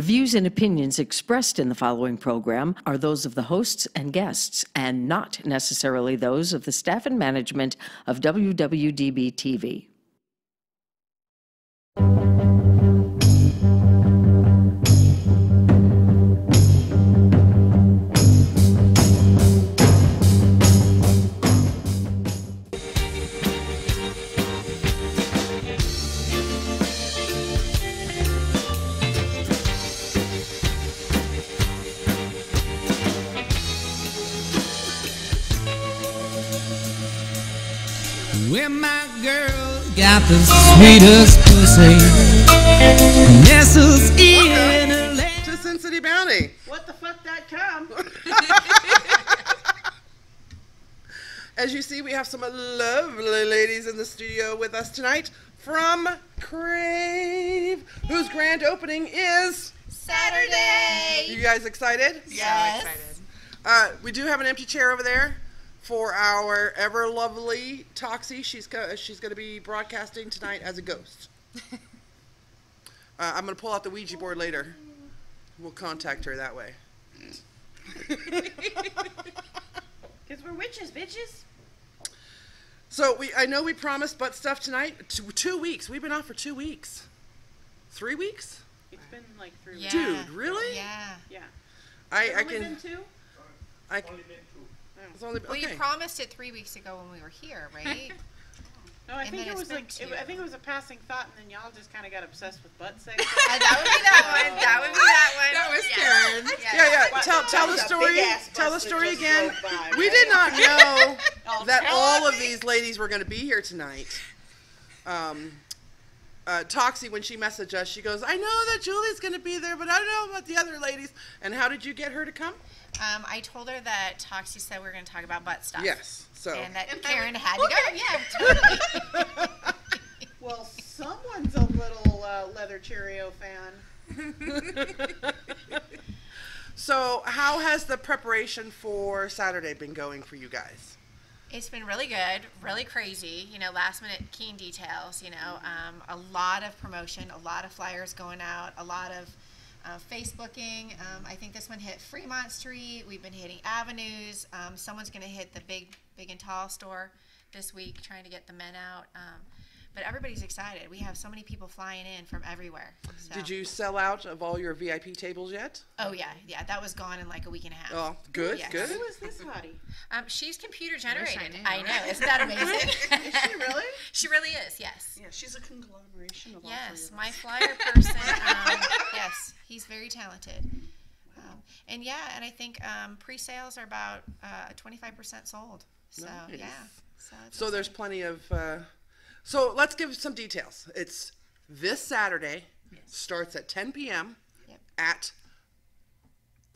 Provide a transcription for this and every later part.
The views and opinions expressed in the following program are those of the hosts and guests, and not necessarily those of the staff and management of WWDB-TV. Well, my girl got the sweetest pussy, nestles in her leg. To Sin City Bounty. What the fuck.com. As you see, we have some lovely ladies in the studio with us tonight from Crave, whose grand opening is Saturday. You guys excited? Yes. So excited. We do have an empty chair over there for our ever lovely Toxie. She's going to be broadcasting tonight as a ghost. I'm going to pull out the Ouija board later. We'll contact her that way. Because we're witches, bitches. So I know we promised butt stuff tonight. 2 weeks. We've been off for 2 weeks. 3 weeks? It's been like 3 Yeah. weeks. Dude, really? Yeah. Yeah. I Only can. been 2? I, it's only, Well, you okay. promised it 3 weeks ago when we were here, right? No, I And think then it was it's been like 2. I think it was a passing thought, and then y'all just kind of got obsessed with butt sex. That would be that one. That would be that one. That was Karen. Yeah. Tell the story. Tell the story again. We did not know that all of these ladies were going to be here tonight. Toxie, when she messaged us, she goes, "I know that Julie's going to be there, but I don't know about the other ladies." And how did you get her to come? I told her that Toxie said we were going to talk about butt stuff. Yes. So. And that Karen had to go. Yeah, totally. Well, someone's a little Leather Cheerio fan. So, how has the preparation for Saturday been going for you guys? It's been really good, really crazy, last minute keen details, a lot of promotion, a lot of flyers going out, a lot of Facebooking. I think this one hit Fremont Street. We've been hitting avenues. Someone's going to hit the big and tall store this week trying to get the men out. But everybody's excited. We have so many people flying in from everywhere. So. Did you sell out of all your VIP tables yet? Oh, yeah. That was gone in like a week and a half. Oh, good, Yes. good. Who is this hottie? She's computer generated. I I know. Isn't that amazing? Is she really? She really is, yes. Yeah, she's a conglomeration of all Yes, three my of us. flyer person, yes, he's very talented. And I think pre-sales are about 25% sold. So, Nice. yeah. So, it's So there's plenty of. So let's give some details. It's this Saturday. Starts at 10 p.m. Yep. at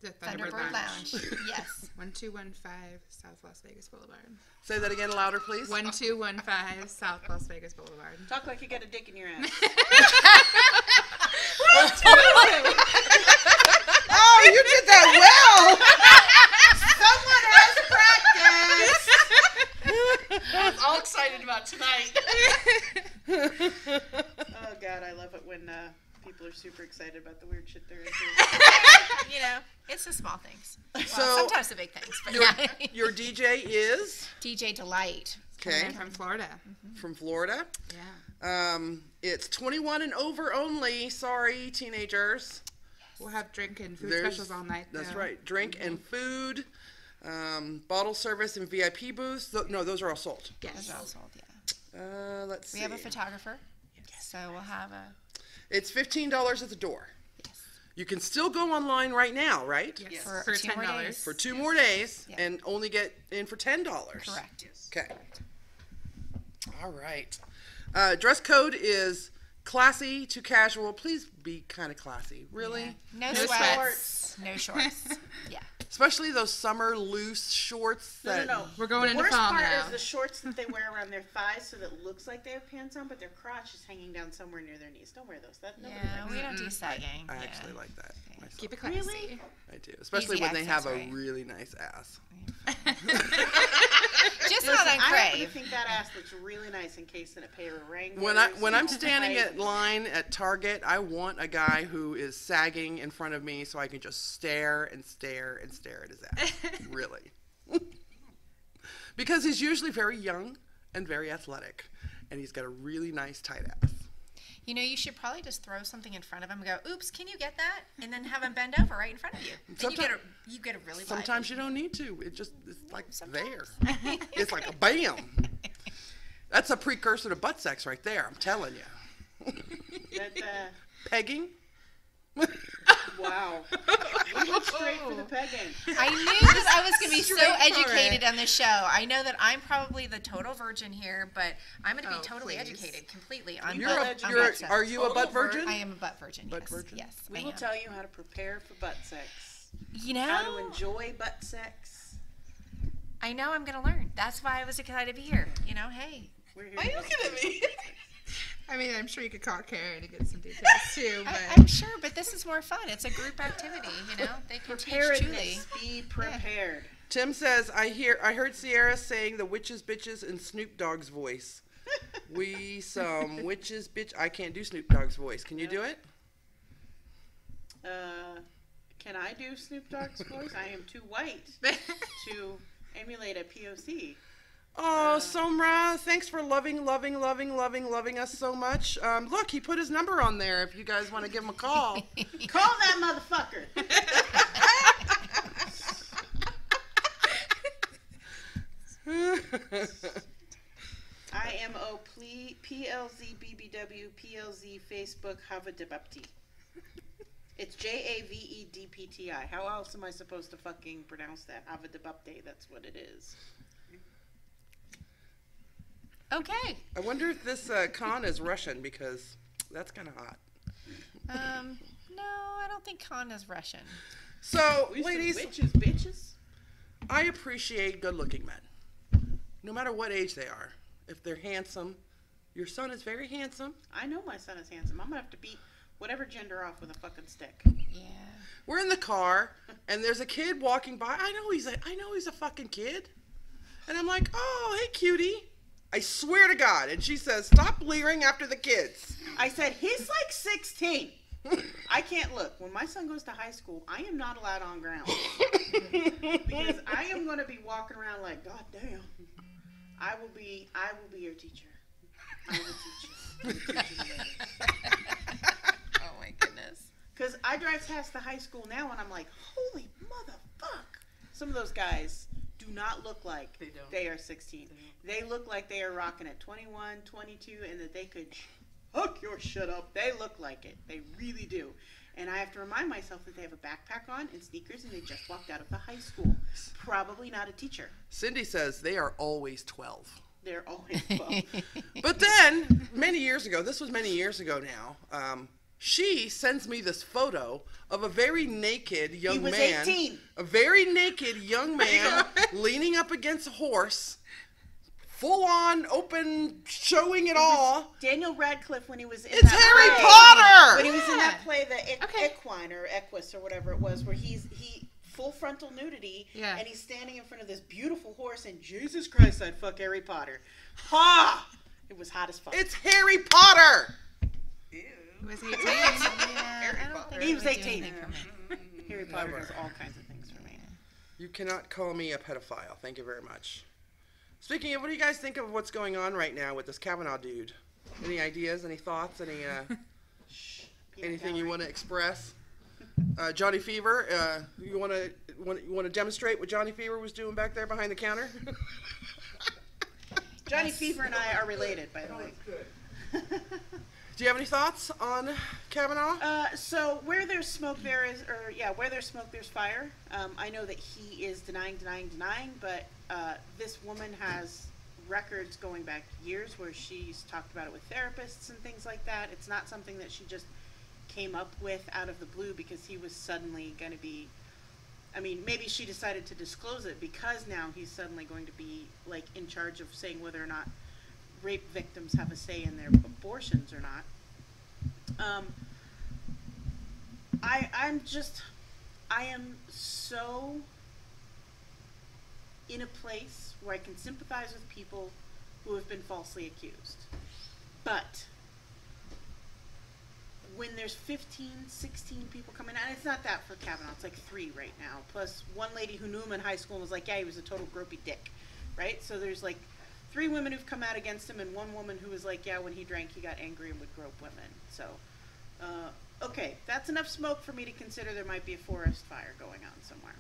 The Thunderbird Lounge. Yes. 1215 South Las Vegas Boulevard. Say that again louder, please. 1215 South Las Vegas Boulevard. Talk like you got a dick in your ass. Oh, you did that well. Someone has practice. I was all excited about tonight. Oh God, I love it when people are super excited about the weird shit they're into. It's the small things. So, Well, sometimes the big things, but Your DJ is DJ Delight. okay From Florida. from Florida. Yeah. It's 21 and over only. Sorry, teenagers. We'll have drink and food There's- specials all night. That's though. right. Drink and food, bottle service and VIP booths. No, those are all sold. Those are all sold, yeah. Let's see. We have a photographer, so we'll have a... It's $15 at the door. You can still go online right now, right? Yes. For For 2 more $10. days. For 2 more days Yeah. and only get in for $10. Correct. Okay. All right. Dress code is classy to casual. Please be kind of classy. Really? No No sweats. No shorts. Yeah. Especially those summer loose shorts. That, No. We're going the into worst fall part now. is the shorts that they wear around their thighs so that it looks like they have pants on, but their crotch is hanging down somewhere near their knees. Don't wear those. Nobody Yeah, likes we that. don't do sagging. I Yeah. actually like that myself. Keep it classy. Really? I do. Especially Easy when they have access, a right? really nice ass. Just Listen, not on I happen to Crave. think that ass looks really nice encased in a pair of Wranglers. When I'm standing at line at Target, I want a guy who is sagging in front of me so I can just stare and stare and stare at his ass. Really. Because he's usually very young and very athletic, and he's got a really nice tight ass. You know, you should probably just throw something in front of him and go, "Oops, can you get that?" And then have him bend over right in front of you. And you get a really Sometimes you lively. don't need to. It's like Sometimes. there. It's like a bam. That's a precursor to butt sex right there. I'm telling you. That, Pegging. wow. We went straight for the pegging. I knew that I was going to be so Straight for educated it. on the show. I know that I'm probably the total virgin here, but I'm going to be totally please. educated completely on You're butt a, on you're butt a, sex. are you a butt virgin? I am a butt virgin. Butt Yes. virgin? Yes. We I will am. tell you how to prepare for butt sex. You How to know, enjoy butt sex. I know I'm going to learn. That's why I was excited to be here. You know, hey. We're here Why are you looking at me? I mean, I'm sure you could call Karen to get some details too, but I'm sure, but this is more fun. It's a group activity, you know. They can teach Julie. Preparedness. Be prepared. Tim says, I heard Sierra saying the witches bitches in Snoop Dogg's voice. We some witches bitch. I can't do Snoop Dogg's voice. Can you do it? Can I do Snoop Dogg's voice? I am too white to emulate a POC. Oh, Somra, thanks for loving us so much. Look, he put his number on there if you guys want to give him a call. Call that motherfucker. IMO PLZ BBW PLZ Facebook Havadibapti. It's JAVEDPTI. How else am I supposed to fucking pronounce that? Havadibapti. That's what it is. Okay. I wonder if this Khan is Russian because that's kind of hot. No, I don't think Khan is Russian. So, We some ladies, witches, bitches. I appreciate good-looking men, no matter what age they are. If they're handsome, your son is very handsome. I know my son is handsome. I'm gonna have to beat whatever gender off with a fucking stick. Yeah. We're in the car, and there's a kid walking by. I know he's a fucking kid, and I'm like, oh, hey, cutie. I swear to God. And she says, stop leering after the kids. I said, he's like 16. I can't look. When my son goes to high school, I am not allowed on ground. Because I am going to be walking around like, God damn. I will be your teacher. I will teach you. I will teach you the ways. Oh my goodness. Because I drive past the high school now and I'm like, holy motherfuck. Some of those guys do not look like they are 16. They look like they are rocking at 21, 22, and that they could hook your shit up. They look like it. They really do. And I have to remind myself that they have a backpack on and sneakers and they just walked out of the high school. Probably not a teacher. Cindy says they are always 12. They're always 12. But then, many years ago now, she sends me this photo of a very naked young was man. 18. A very naked young man leaning up against a horse, full on, open, showing it all. Daniel Radcliffe when he was in It's that Harry play. Potter! When he was in that play, the Okay. Equine or Equus or whatever it was, where he full frontal nudity, Yeah. and he's standing in front of this beautiful horse, and Jesus Christ, I'd fuck Harry Potter. Ha! It was hot as fuck. It's Harry Potter! was 18. Yeah, I don't think He it was would do 18. anything for me. Harry Potter Never. does all kinds of things for me. You cannot call me a pedophile. Thank you very much. Speaking of, what do you guys think of what's going on right now with this Kavanaugh dude? Any ideas? Any thoughts? Anything you want to express? Johnny Fever, you want to demonstrate what Johnny Fever was doing back there behind the counter? Johnny Fever and I are related, by the way. Do you have any thoughts on Kavanaugh? So where there's smoke, where there's smoke, there's fire. I know that he is denying, but this woman has records going back years where she's talked about it with therapists and things like that. It's not something that she just came up with out of the blue because he was suddenly going to be, I mean, maybe she decided to disclose it because now he's suddenly going to be like in charge of saying whether or not rape victims have a say in their abortions or not. I am so in a place where I can sympathize with people who have been falsely accused. But when there's 15, 16 people coming out, and it's not that for Kavanaugh, it's like 3 right now, plus one lady who knew him in high school and was like, yeah, he was a total gropey dick, right? So there's like 3 women who've come out against him and 1 woman who was like, yeah, when he drank, he got angry and would grope women. So, okay, that's enough smoke for me to consider there might be a forest fire going on somewhere.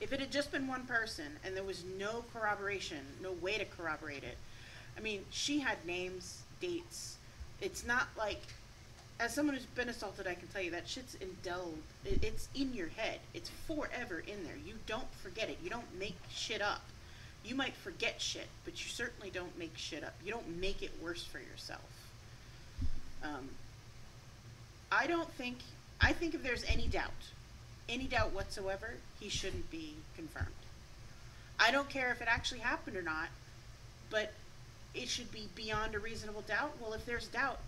If it had just been one person and there was no corroboration, no way to corroborate it, I mean, she had names, dates. It's not like, as someone who's been assaulted, I can tell you that shit's it's in your head. It's forever in there. You don't forget it. You don't make shit up. You might forget shit, but you certainly don't make shit up. You don't make it worse for yourself. I think if there's any doubt whatsoever, he shouldn't be confirmed. I don't care if it actually happened or not, but it should be beyond a reasonable doubt. Well, if there's doubt,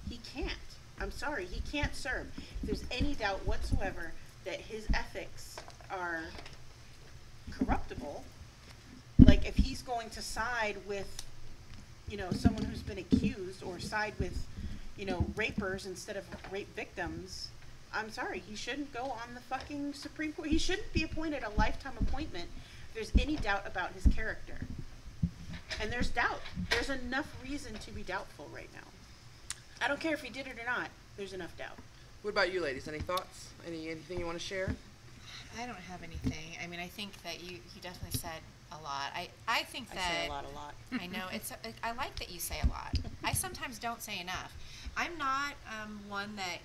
he can't. I'm sorry, he can't serve. If there's any doubt whatsoever that his ethics are corruptible, like if he's going to side with, someone who's been accused, or side with, rapers instead of rape victims, I'm sorry, he shouldn't go on the fucking Supreme Court. He shouldn't be appointed a lifetime appointment if there's any doubt about his character. And there's doubt. There's enough reason to be doubtful right now. I don't care if he did it or not. There's enough doubt. What about you ladies? Any thoughts? Anything you want to share? I don't have anything. I mean, I think that you definitely said a lot. I think that I say a lot. I know I like that you say a lot. I sometimes don't say enough. I'm not one that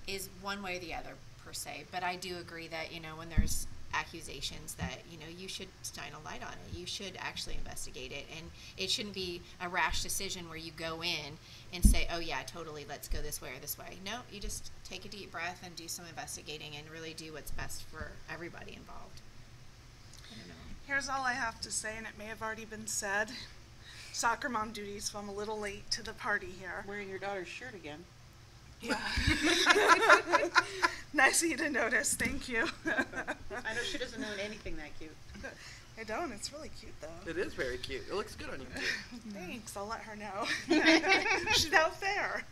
is one way or the other per se, but I do agree that when there's accusations that you should shine a light on it. You should actually investigate it, and it shouldn't be a rash decision where you go in and say, oh yeah, totally, let's go this way or this way. No, you just take a deep breath and do some investigating and really do what's best for everybody involved. I don't know. Here's all I have to say, and it may have already been said. Soccer mom duties, so I'm a little late to the party here. Wearing your daughter's shirt again. Yeah. Nice of you to notice. Thank you. I know she doesn't own anything that cute. I don't. It's really cute, though. It is very cute. It looks good on you, too. Thanks. I'll let her know. She's out there.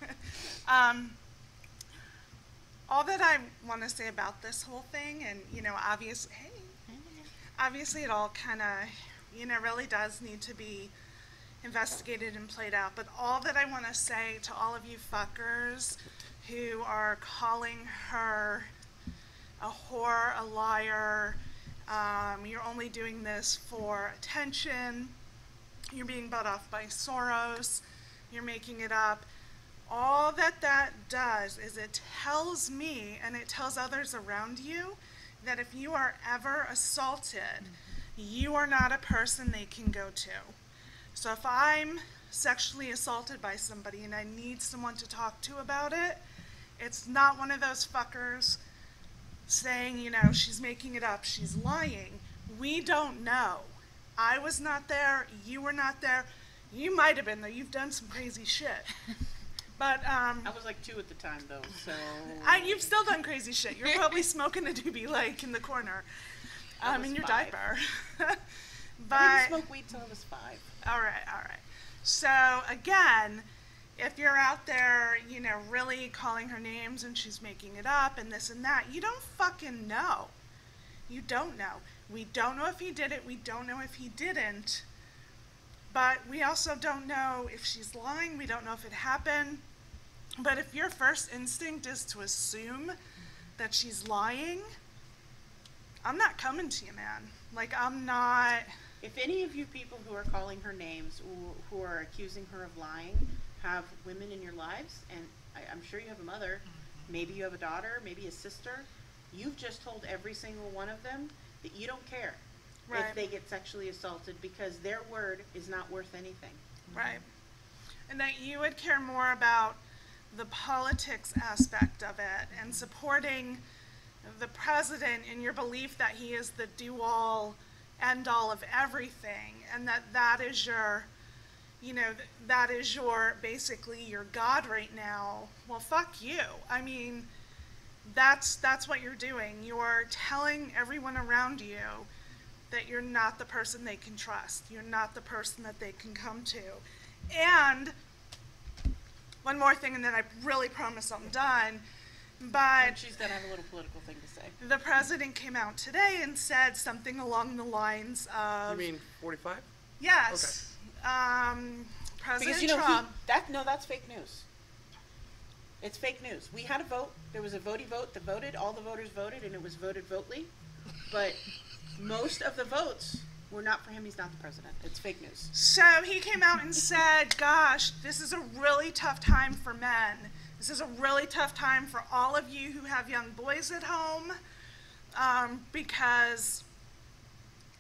All that I want to say about this whole thing, and, obviously it all kind of, really does need to be investigated and played out, but all that I want to say to all of you fuckers who are calling her a whore, a liar, you're only doing this for attention, you're being bought off by Soros, you're making it up, all that does is it tells me and it tells others around you that if you are ever assaulted, you are not a person they can go to. So if I'm sexually assaulted by somebody and I need someone to talk to about it, it's not one of those fuckers saying, she's making it up, she's lying. We don't know. I was not there, you were not there. You might have been there, you've done some crazy shit. But I was like 2 at the time, though, so... You've still done crazy shit. You're probably smoking a doobie like in the corner, in your 5. diaper. But I didn't smoke weed till I was 5. All right. So, again, if you're out there, really calling her names and she's making it up and this and that, you don't fucking know. You don't know. We don't know if he did it. We don't know if he didn't. But we also don't know if she's lying. We don't know if it happened. But if your first instinct is to assume that she's lying, I'm not coming to you, man. I'm not... If any of you people who are calling her names, who are accusing her of lying, have women in your lives, and I'm sure you have a mother, maybe you have a daughter, maybe a sister, you've just told every single one of them that you don't care if they get sexually assaulted because their word is not worth anything. Right. And that you would care more about the politics aspect of it and supporting the president in your belief that he is the do-all, end-all of everything, and that is your, that is your, basically your God right now. Well, fuck you. I mean, that's what you're doing. You're telling everyone around you that you're not the person they can trust. You're not the person that they can come to. And one more thing, and then I really promise I'm done. But And she's going to have a little political thing to say. the president came out today and said something along the lines of... You mean 45? Yes. President Because, Trump... that's fake news. It's fake news. We had a vote. There was a votey vote that voted. All the voters voted, and it was voted votely. But most of the votes were not for him. He's not the president. It's fake news. So he came out and said, gosh, this is a really tough time for men. This is a really tough time for all of you who have young boys at home, because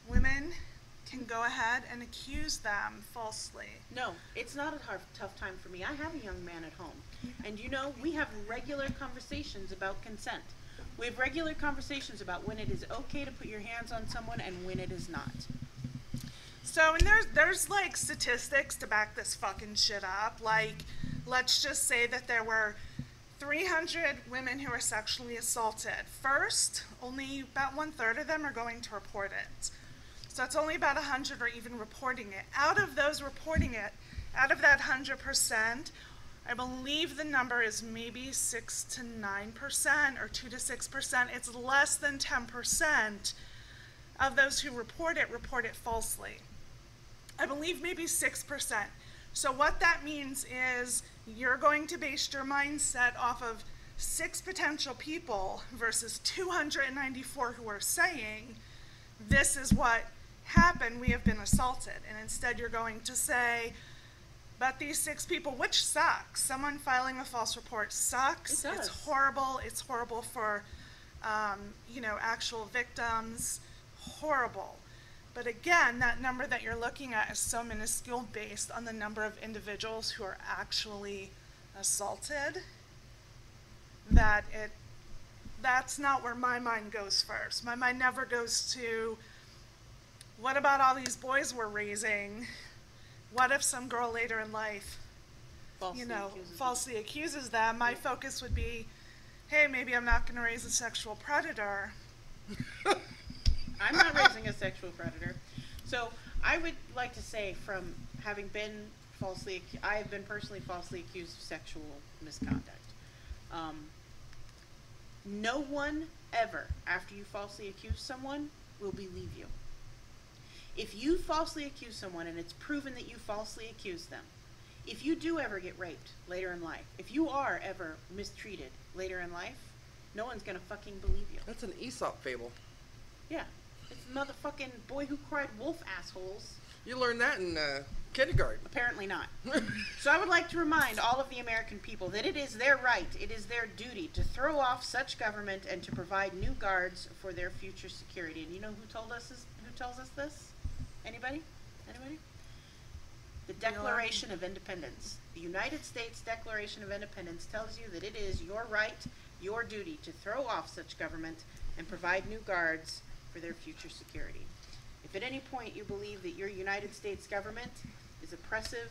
women can go ahead and accuse them falsely. No, it's not a tough time for me. I have a young man at home. And we have regular conversations about consent. We have regular conversations about when it is okay to put your hands on someone and when it is not. So, and there's like statistics to back this fucking shit up. Like, let's just say that there were 300 women who were sexually assaulted. First, only about 1/3 of them are going to report it. So it's only about 100 are even reporting it. Out of those reporting it, out of that 100%, I believe the number is maybe 6 to 9% or 2 to 6%. It's less than 10% of those who report it falsely. I believe maybe 6%. So what that means is you're going to base your mindset off of 6 potential people versus 294 who are saying, this is what happened, we have been assaulted. And instead you're going to say, but these 6 people, which sucks. Someone filing a false report sucks. It does. It's horrible. It's horrible for, actual victims. Horrible. But again, that number that you're looking at is so minuscule based on the number of individuals who are actually assaulted that that's not where my mind goes first. My mind never goes to, what about all these boys we're raising? What if some girl later in life, falsely accuses them? My focus would be, hey, maybe I'm not going to raise a sexual predator. I'm not raising a sexual predator. So I would like to say, from having been I have been personally falsely accused of sexual misconduct. No one ever, after you falsely accuse someone, will believe you. If you falsely accuse someone and it's proven that you falsely accused them, if you do ever get raped later in life, if you are ever mistreated later in life, no one's gonna fucking believe you. That's an Aesop fable. Yeah. It's motherfucking boy who cried wolf assholes. You learned that in kindergarten. Apparently not. So I would like to remind all of the American people that it is their right, it is their duty to throw off such government and to provide new guards for their future security. And you know who tells us this? Anybody? Anybody? The Declaration of Independence. The United States Declaration of Independence tells you that it is your right, your duty to throw off such government and provide new guards for their future security. If at any point you believe that your United States government is oppressive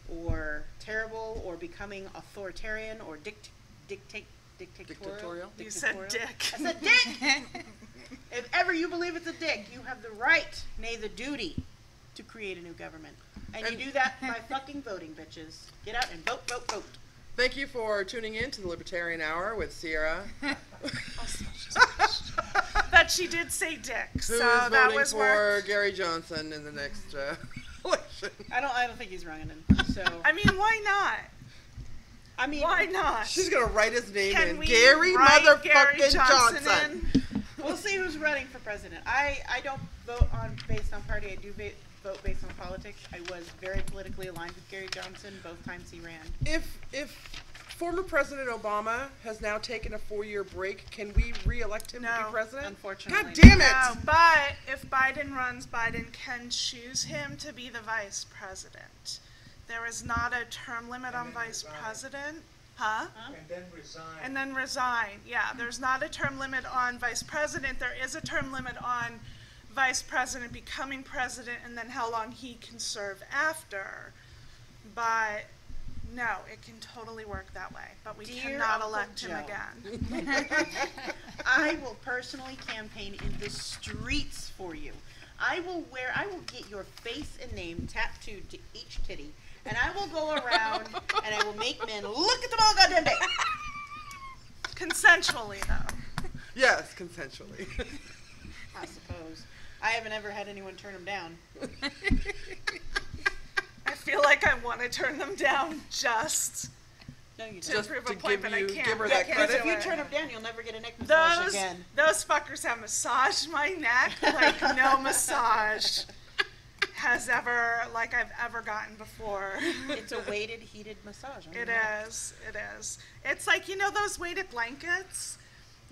or terrible or becoming authoritarian or dictatorial. You said dick. I said dick! If ever you believe it's a dick, you have the right, nay the duty, to create a new government. And you do that by fucking voting, bitches. Get out and vote, vote, vote. Thank you for tuning in to the Libertarian Hour with Sierra. But she did say dick, Who so is that voting was for worth. Gary Johnson in the next election. I don't think he's running. So I mean, why not? I mean, Why not? She's gonna write his name Can in. we Gary write motherfucking Gary Johnson. in? we'll see who's running for president. I don't vote based on party. I do vote based on politics. I was very politically aligned with Gary Johnson both times he ran. If former President Obama has now taken a 4-year break, can we re-elect him to No, be president? unfortunately. God damn it! No, but if Biden runs, Biden can choose him to be the vice president. There is not a term limit on vice president. Huh? And then resign. And then resign. Yeah, there's not a term limit on vice president. There is a term limit on vice president becoming president and then how long he can serve after. But no, it can totally work that way. But we Dear cannot Uncle elect him Joe. again. I will personally campaign in the streets for you. I will get your face and name tattooed to each titty, and I will go around and I will make men look at them all goddamn day. Consensually, though. Yes, consensually. I suppose. I haven't ever had anyone turn them down. I feel like I want to turn them down just No, you to don't. prove a to point, give but I you- can't. give her I that can't credit? If do you it. turn them down, you'll never get a neck massage Those again. those fuckers have massaged my neck like no massage has ever I've ever gotten before. It's a weighted, heated massage. on It your neck. is. It is. It's like, you know those weighted blankets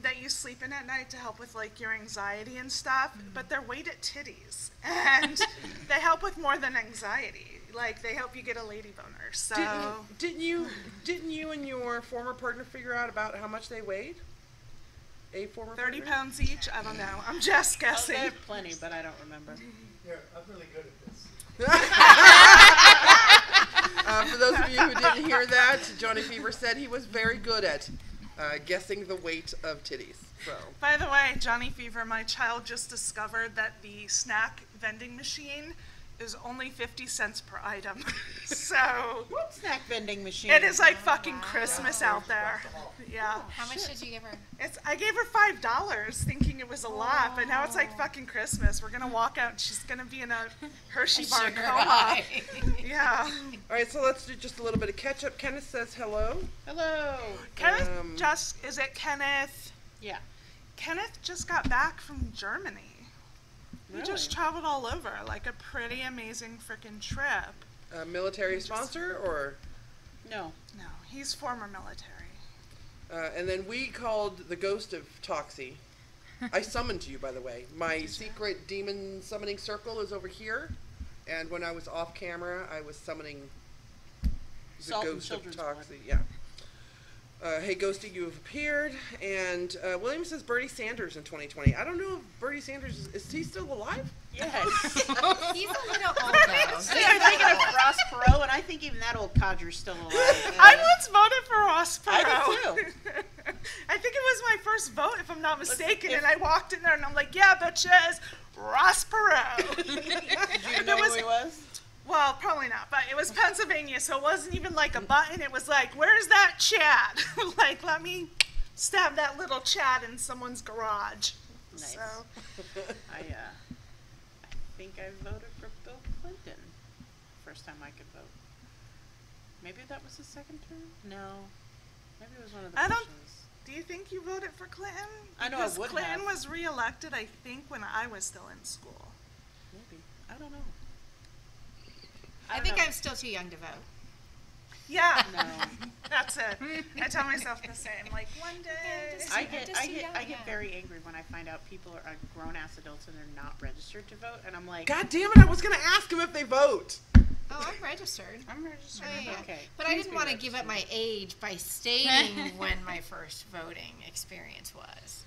that you sleep in at night to help with like your anxiety and stuff, but they're weighted titties, and they help with more than anxiety. Like they help you get a lady boner. So Didn't you and your former partner figure out about how much they weighed? A former 30 partner? pounds each. I don't know. I'm just Oh, guessing. they have plenty, but I don't remember. Here, I'm really good at this. For those of you who didn't hear that, Johnny Fever said he was very good at guessing the weight of titties. So By the way, Johnny Fever, my child just discovered that the snack vending machine is only 50 cents per item. So What snack vending machine? it is like fucking Christmas out there. Yeah. How much did you give her? I gave her $5 thinking it was a lot, but now it's like fucking Christmas. We're gonna walk out and she's gonna be in a Hershey bar Sugar coma. high. Yeah. all right, so let's do just a little bit of catch up. Kenneth says hello. Hello. Kenneth is it Kenneth? Yeah. Kenneth just got back from Germany. He just Really? traveled all over, like a pretty amazing freaking trip. A military sponsor, or No. No, he's former military. and then we called the ghost of Toxie. I summoned you, by the way. My secret demon summoning circle is over here, and when I was off camera, I was summoning the Salt and ghost of children's blood. Toxie. Yeah. Hey, Ghosty, you have appeared. And William says Bernie Sanders in 2020. I don't know if Bernie Sanders is he still alive? Yes. He's a little old though. You're thinking of Ross Perot, and I think even that old codger's still alive. I once voted for Ross Perot. I did too. I think it was my first vote, if I'm not mistaken, and I walked in there and I'm like, yeah, bitches, Ross Perot. Did you know who he was? Well, probably not, but it was Pennsylvania, so it wasn't even like a button. It was like, where's that Chad? Like, let me stab that little Chad in someone's garage. Nice. So, I think I voted for Bill Clinton. First time I could vote. Maybe that was his second term? No. Maybe it was one of the I don't- Bushes. do you think you voted for Clinton? I know I Because would Clinton have. was reelected, I think, when I was still in school. Maybe. I don't know. I don't think know. I'm still too young to vote. Yeah, No. that's it. I tell myself the same. Like, one day. I I'm get just too young, I get yeah. very angry when I find out people are grown ass adults and they're not registered to vote, and I'm like, God damn it! I was gonna ask him if they vote. Oh, I'm registered. I'm registered. Oh, yeah. Okay. But I Please didn't be want to give up registered. my age by stating when my first voting experience was.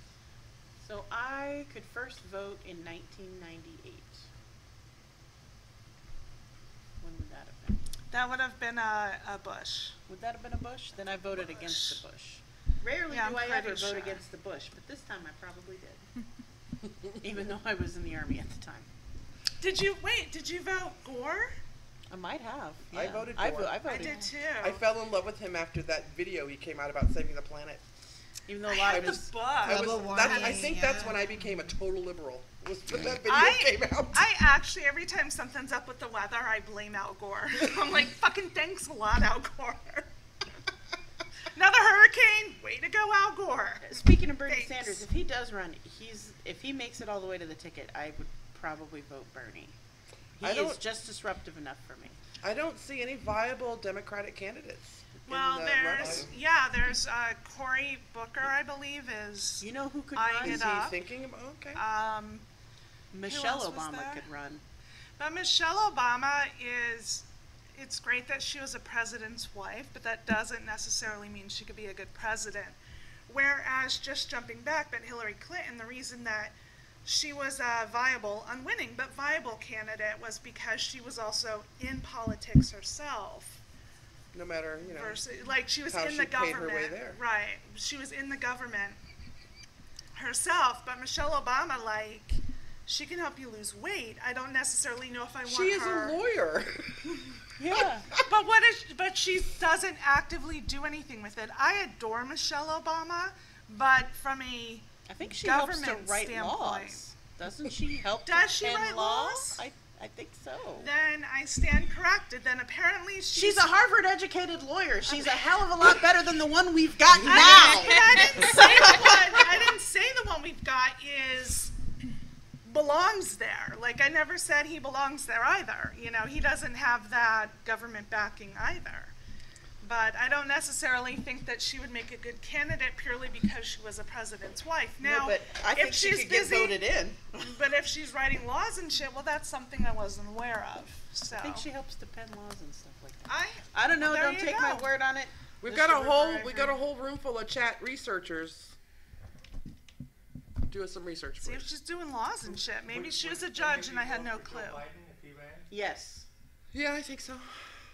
So I could first vote in 1998. When would that have been? That would have been a Bush. Would that have been a Bush? Then I voted against the Bush. Rarely Yeah, do I'm I ever pretty vote sure. against the Bush, but this time I probably did. Even though I was in the army at the time. Did you vote Gore? I might have. I yeah. voted I Gore. I voted. did too. I fell in love with him after that video he came out about saving the planet. Even though a lot of the his book. I Global think that's warming, when I became a total liberal. Was when that video I came out. I actually, every time something's up with the weather, I blame Al Gore. I'm like, fucking thanks a lot, Al Gore. Another hurricane? Way to go, Al Gore. Speaking of Bernie Thanks. Sanders, if he does run, if he makes it all the way to the ticket, I would probably vote Bernie. He I is don't- just disruptive enough for me. I don't see any viable Democratic candidates. Well, in the there's Cory Booker, I believe, is You know who could Eyeing run? runoff. it Is up. he thinking about? Okay. Michelle else was Obama there? could run. But Michelle Obama it's great that she was a president's wife, but that doesn't necessarily mean she could be a good president. Whereas, just jumping back, but Hillary Clinton, the reason that she was a viable, unwinning, but viable candidate was because she was also in politics herself. No matter, you know. Versus, like, she was how in she the paid her government. way there. Right. She was in the government herself, but Michelle Obama, like, she can help you lose weight. I don't necessarily know if I want She is her. a lawyer. Yeah. But she doesn't actively do anything with it. I adore Michelle Obama, but from a I think she helps to government write standpoint, laws. Doesn't she help Does to she pen write laws? I think so. then I stand corrected. Then apparently She's a Harvard-educated lawyer. She's a hell of a lot better than the one we've got now. I didn't say the one we've got belongs there. Like, I never said he belongs there either. You know, he doesn't have that government backing either. But I don't necessarily think that she would make a good candidate purely because she was a president's wife. Now, No, but I think if she she's could get busy, voted in. But if she's writing laws and shit, well, that's something I wasn't aware of. So I think she helps to pen laws and stuff like that. I I don't know. There Don't you take my go. word on it. We've Mr. got a River, whole room full of chat researchers doing some research see for if us. she's doing laws and shit. Maybe she was a judge and I had no clue. Joe Biden if he ran? Yes, Yeah, I think so.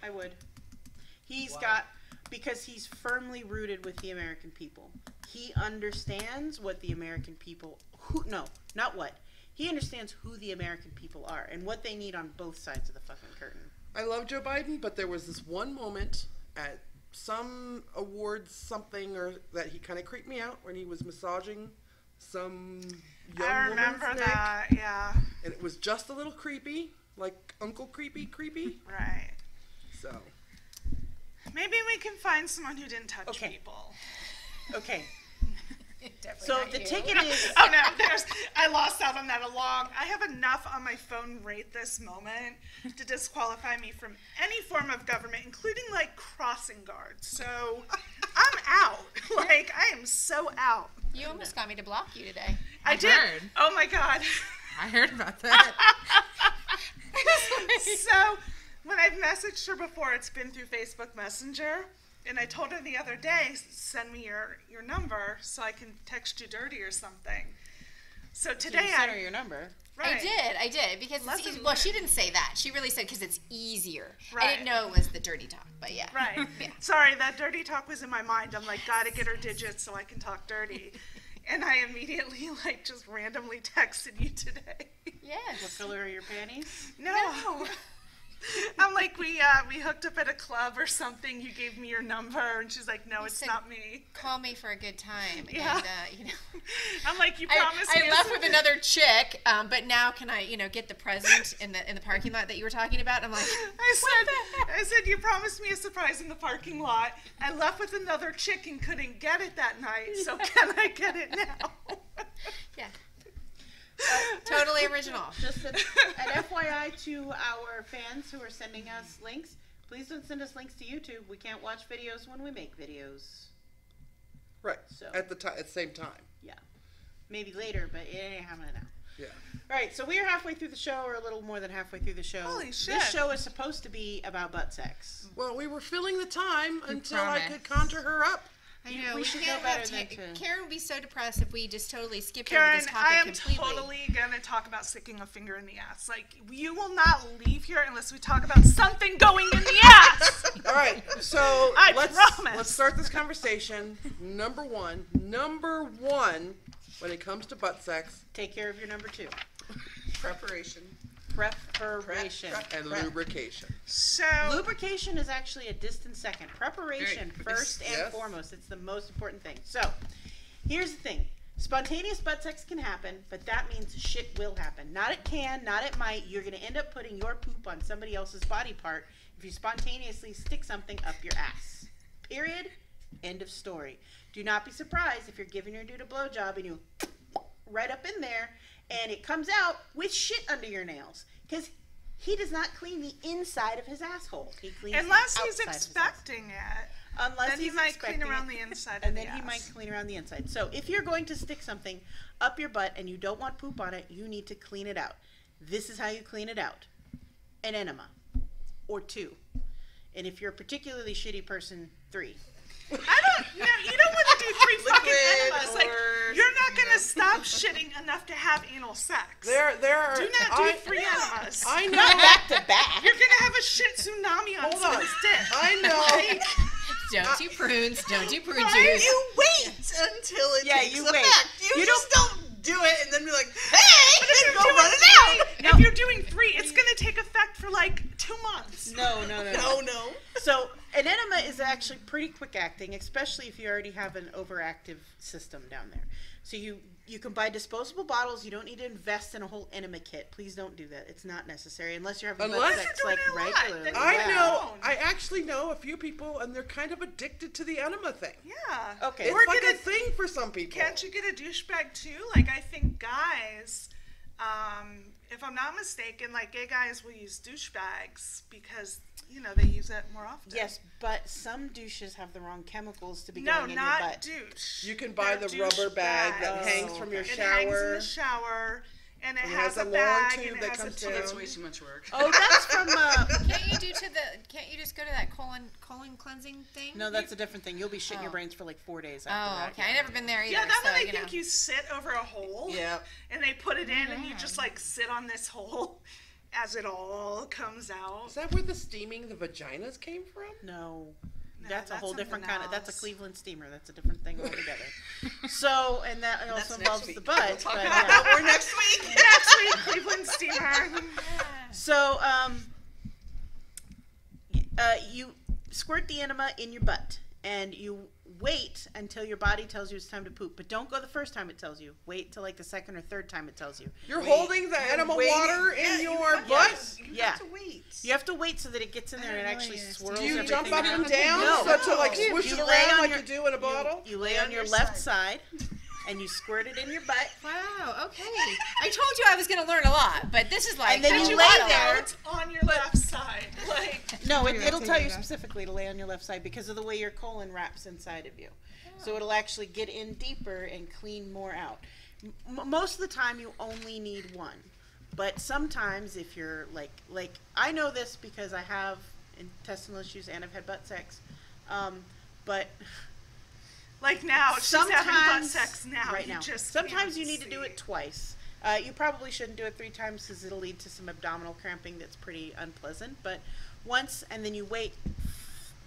I would. He's Why? got because he's firmly rooted with the American people. He understands what the American people he understands who the American people are and what they need on both sides of the fucking curtain. I love Joe Biden, but there was this one moment at some awards something or that he kind of creeped me out when he was massaging some young I woman's remember neck, that, yeah. and it was just a little creepy, like Uncle Creepy. Right. So Maybe we can find someone who didn't touch Okay. people. Okay, Definitely so not the you. ticket is Oh no, I lost out on that I have enough on my phone right this moment to disqualify me from any form of government, including like crossing guards. So I'm out. Like, I am so out. You almost got me to block you today. I did. heard. Oh my God. I heard about that. So when I've messaged her before, it's been through Facebook Messenger. And I told her the other day, send me your number so I can text you dirty or something. So today you sent her your number. right. I did, because Lesson it's easy. Well, she learned. didn't say that. She really said because it's easier. I Right. didn't know it was the dirty talk, but yeah. Right. Sorry, that dirty talk was in my mind. I'm like, gotta get her digits so I can talk dirty. And I immediately like just randomly texted you today. What Yes. color are your panties? No. I'm like, we hooked up at a club or something. You gave me your number, and she's like, no, it's said- not me. Call me for a good time. Yeah. And, you know. I'm like, you promised me. I left with another chick, but now can I, get the present in the parking lot that you were talking about? I'm like, I said, you promised me a surprise in the parking lot. I left with another chick and couldn't get it that night, so can I get it now? yeah. Totally original. Just an FYI to our fans who are sending us links, please don't send us links to YouTube. We can't watch videos when we make videos. right So. at the same time. Yeah. Maybe later, but it ain't happening now. Yeah. All right, so we are halfway through the show, or a little more than halfway through the show. Holy shit. This show is supposed to be about butt sex. Well, we were filling the time until I promised. could conjure her up. I know. we should know can't better have than to- Karen would be so depressed if we just totally skipped over Karen, this I topic am completely. totally gonna talk about sticking a finger in the ass. Like, you will not leave here unless we talk about something going in the ass. All right, so I let's promise. start this conversation. Number one, when it comes to butt sex, Take care of your number 2. preparation, Preparation. and Prep. lubrication. So, Lubrication is actually a distant second. Preparation Very- first and Yes. foremost. It's the most important thing. So, here's the thing. Spontaneous butt sex can happen, but that means shit will happen. Not it can, not it might. You're going to end up putting your poop on somebody else's body part if you spontaneously stick something up your ass. Period. End of story. Do not be surprised if you're giving your dude a blowjob and you right up in there and it comes out with shit under your nails. Because he does not clean the inside of his asshole. He cleans unless the he's outside of his expecting it, ass. Unless then he he's might expecting clean around it. the inside And of then the he ass. might clean around the inside. So if you're going to stick something up your butt and you don't want poop on it, you need to clean it out. This is how you clean it out. An enema. Or 2. And if you're a particularly shitty person, 3. You don't want to do 3 fucking Liquid enemas. Like, or, you're not going to stop shitting enough to have anal sex. There are. Do not do 3 enemas. I know. Back to back. You're going to have a shit tsunami on Hold on. someone's dick. I know. Don't do prunes. Don't do prune Right? juice. You wait until it Yeah, takes you effect. wait. You You just don't do it and then be like, hey, and go run for like 2 months. No. No. So an enema is actually pretty quick acting, especially if you already have an overactive system down there. So you can buy disposable bottles. You don't need to invest in a whole enema kit. Please don't do that. It's not necessary unless you're having butt Unless sex you're like doing it a lot, regularly. then I Yeah. know. I actually know a few people, and they're kind of addicted to the enema thing. Yeah. Okay. It's Or like get a thing for some people. Can't you get a douchebag too? Like, I think guys, if I'm not mistaken, like gay guys will use douchebags because, you know, they use it more often. Yes, but some douches have the wrong chemicals to be No, going in your not butt. douche. You can buy They're the rubber bag douchebags. that hangs from your It hangs in shower. the shower, and it And it has has a a long bag, tube and it that has a comes tube. down. That's way too much work. Oh, that's from Can't you just go to that colon cleansing thing? No, that's a different thing. You'll be shitting your Oh. brains for like 4 days Oh, after that. okay. I never been there either. Yeah, that so, one I you know. think you sit over a hole. Yeah. And they put it in, and you just like sit on this hole as it all comes out. Is that where the steaming the vaginas came from? No. No, That's a that's whole different something kind of. That's a else. Cleveland steamer. That's a different thing altogether. So, and that also next involves week. the butt. We'll talk but, about yeah. that more next week. Next week, Cleveland steamer. So, you squirt the enema in your butt, and you wait until your body tells you it's time to poop. But don't go the first time it tells you. Wait till like the second or third time it tells you. You're holding the enema water in your butt? Yeah. have to wait. You have to wait so that it gets in there and it actually swirls Do you everything jump up around. and down No. so to like swoosh You it lay around on like your- you do in a bottle? You lay on your left side, and you squirt it in your butt. Wow. Okay. I told you I was going to learn a lot, but this is like. And then a you lot lay of there. work. It's on your left side. Like, No, Maybe it'll I'll tell take you it out. specifically to lay on your left side because of the way your colon wraps inside of you. So it'll actually get in deeper and clean more out. Most of the time, you only need one. But sometimes, if you're like I know this because I have intestinal issues and I've had butt sex. But like now, she's having butt sometimes, sex now. right you now, just sometimes can't you need to do see. it twice. You probably shouldn't do it 3 times because it'll lead to some abdominal cramping that's pretty unpleasant. But once, and then you wait.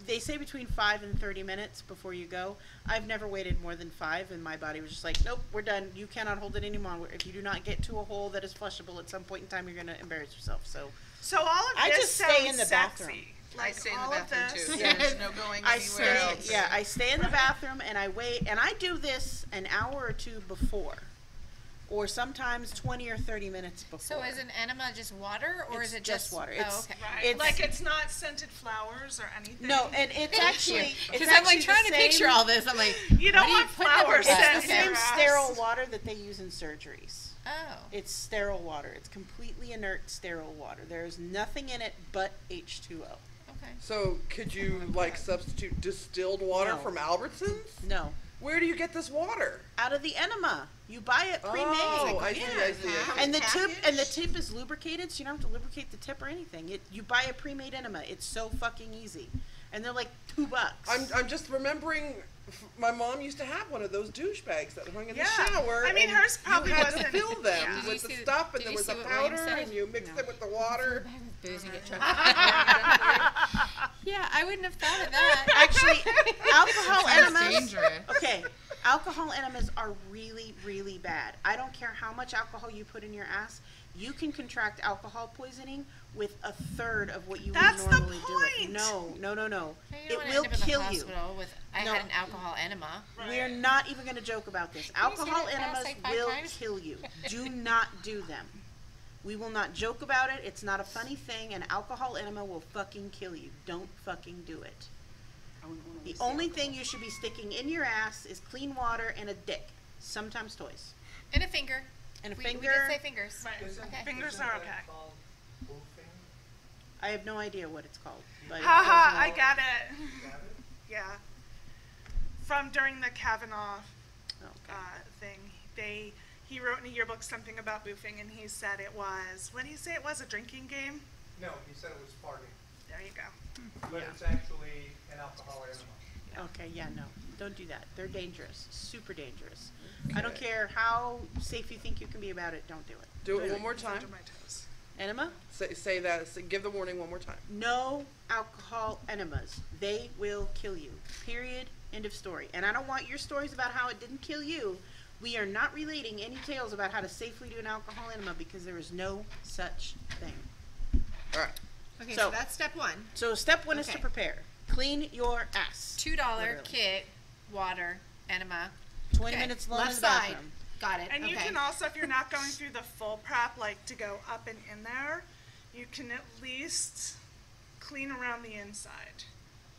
They say between 5 and 30 minutes before you go. I've never waited more than 5, and my body was just like, nope, we're done. You cannot hold it anymore. If you do not get to a hole that is flushable at some point in time, you're going to embarrass yourself. So So all of I this just stay sounds in the sexy. bathroom. Like I stay in the all of bathroom this. too. Yeah. There's no going I anywhere else. I stay in the bathroom and I wait, and I do this an hour or 2 before, or sometimes 20 or 30 minutes before. So is an enema just water, or It's is it just water. Oh, It's- okay. Right. It's- Like it's not scented flowers or anything. No, and it's actually Because it's I'm like actually trying the to picture same- all this. I'm like, You don't what do want put in your flowers butt? It's scent the in Okay. same your ass. sterile water that they use in surgeries. Oh. It's sterile water. It's completely inert sterile water. There's nothing in it but H2O. Okay. So could you like substitute distilled water No. from Albertsons? No. Where do you get this water? Out of the enema. You buy it pre-made. Oh, I see. And the tip is lubricated, so you don't have to lubricate the tip or anything. You buy a pre-made enema. It's so fucking easy, and they're like $2. I'm just remembering. My mom used to have one of those douchebags that hung in Yeah. the shower. I mean, and hers probably you had wasn't- to fill them Yeah. Did you with the see- stuff, and did there you was see a what William powder, said? and you mixed No. it with the water. Booze and get drunk. Yeah, I wouldn't have thought of that. Actually, alcohol Sounds enemas. dangerous. Okay, alcohol enemas are really, really bad. I don't care how much alcohol you put in your ass. You can contract alcohol poisoning with a third of what you That's would the normally do it. point. No. Now, you don't It wanna will end up in the kill you. hospital with, I No. had an alcohol enema. We're not even going to joke about this. you say Alcohol that fast, enemas like 5 will times? kill you. Do not do them. We will not joke about it. It's not a funny thing. An alcohol enema will fucking kill you. Don't fucking do it. The only thing you should be sticking in your ass is clean water and a dick. Sometimes toys. And a finger. And a We finger. did say fingers. Right. Okay. Fingers are okay. I have no idea what it's called. But Haha, I got it. Yeah. From during the Kavanaugh thing, he wrote in a yearbook something about boofing, and he said it was, what did he say it was, a drinking game? No, he said it was farting, There you go. but it's actually an alcohol enema. Okay, yeah, no. Don't do that. They're dangerous. Super dangerous. I don't care how safe you think you can be about it. Don't do it. Do it one more time. Under my toes. Enema? Say that. Give the warning one more time. No alcohol enemas. They will kill you. Period. End of story. And I don't want your stories about how it didn't kill you. We are not relating any tales about how to safely do an alcohol enema because there is no such thing. All right. Okay, So- so that's step one. So step one is to Okay. prepare. Clean your ass. $2 Literally. kit, water, enema. 20 Okay, minutes alone in left the side. bathroom. Got it. And okay. you can also, if you're not going through the full prep, like to go up and in there, you can at least clean around the inside.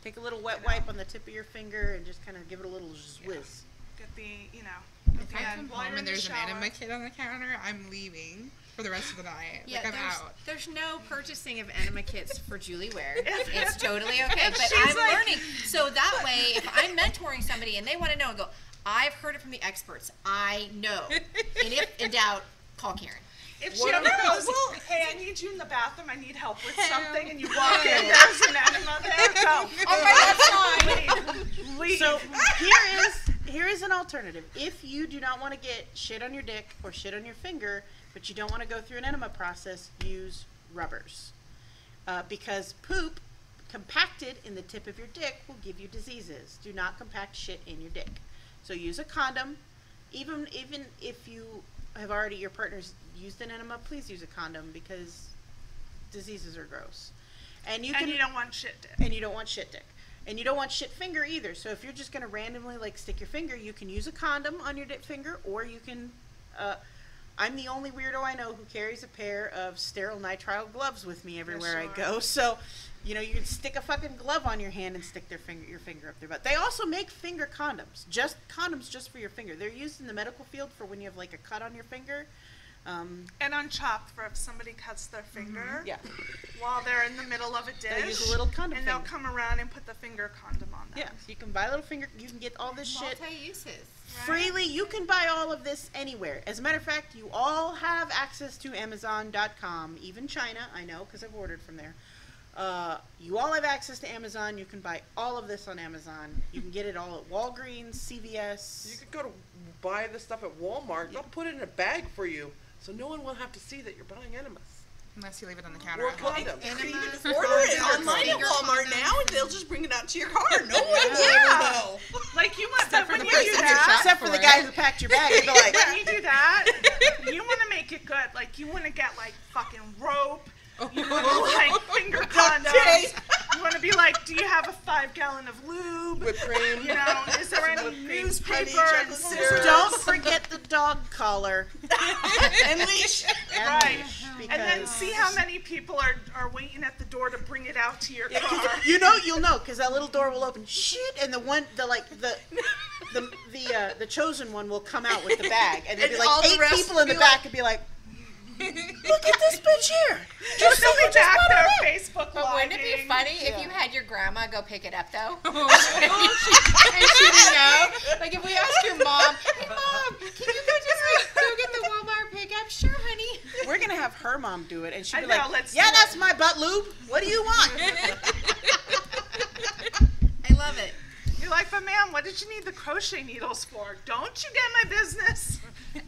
Take a little wet wipe on the tip of your finger and just kind of give it a little whiz. Get the, If I come while home you're in and the there's an shower. enema kit on the counter, I'm leaving for the rest of the night. Yeah, like, I'm out. there's no purchasing of enema kits for Julie Ware. It's totally okay. But She's I'm like- learning. So that way, if I'm mentoring somebody and they want to know and go, I've heard it from the experts. I know. And if in doubt, call Karen. If she What ever about- goes, hey, I need you in the bathroom, I need help with something, and you walk in, there's an enema there, go. Leave. So here is an alternative. If you do not want to get shit on your dick or shit on your finger, but you don't want to go through an enema process, use rubbers. Because poop compacted in the tip of your dick will give you diseases. Do not compact shit in your dick. So use a condom. Even if you have already, your partner's used an enema, please use a condom because diseases are gross. And you don't want shit dick. and you don't want shit dick. And you don't want shit finger either. So if you're just going to randomly like stick your finger, you can use a condom on your dick finger, or you can, I'm the only weirdo I know who carries a pair of sterile nitrile gloves with me everywhere I go. So, you can stick a fucking glove on your hand and stick your finger up there. But they also make finger condoms, just for your finger. They're used in the medical field for when you have like a cut on your finger. And on Chopped, for if somebody cuts their finger Yeah. while they're in the middle of a dish, They'll use a little condom and they'll finger. come around and put the finger condom on them. Yeah, so you can buy a little finger, you can get all this shit Multi-uses. freely. You can buy all of this anywhere. As a matter of fact, you all have access to Amazon.com, even China, I know, because I've ordered from there. You all have access to Amazon. You can buy all of this on Amazon. You can get it all at Walgreens, CVS. You could go to buy this stuff at Walmart. They'll put it in a bag for you, so no one will have to see that you're buying enemas. Unless you leave it on the counter. Or at home. condoms. You can Enemas, just order it condoms, online at finger Walmart condoms. now, and they'll just bring it out to your car. No one will Yeah. ever know. Like you want, but for when the you person do who that, shops Except for the for guy it. who packed your bag. He'd be like, when you do that, you want to make it good. Like you want to get like fucking rope. You want to like finger condoms. You want to be like, do you have a 5-gallon of lube? Whipped cream. Is there any Whipped cream, newspaper honey, and chocolate scissors? syrup. don't forget the dog collar. And leash. And Right. leash, And then because- see how many people are waiting at the door to bring it out to your car. You'll know, because that little door will open. Shit, and the chosen one will come out with the bag, and there'll be And all like the 8 rest people in the be back and be like, "Look at this bitch here." Just so we back there Facebook But wouldn't it be living. funny if you had your grandma go pick it up, though? and she didn't know. Like, if we ask your mom, hey, Mom, can you go just go get the Walmart pickup? Sure, honey. We're gonna have her mom do it, and she'll I be know, like, let's "Yeah, do it." that's my butt lube. What do you want?" I love it. You're like, but ma'am, what did you need the crochet needles for? Don't you get my business.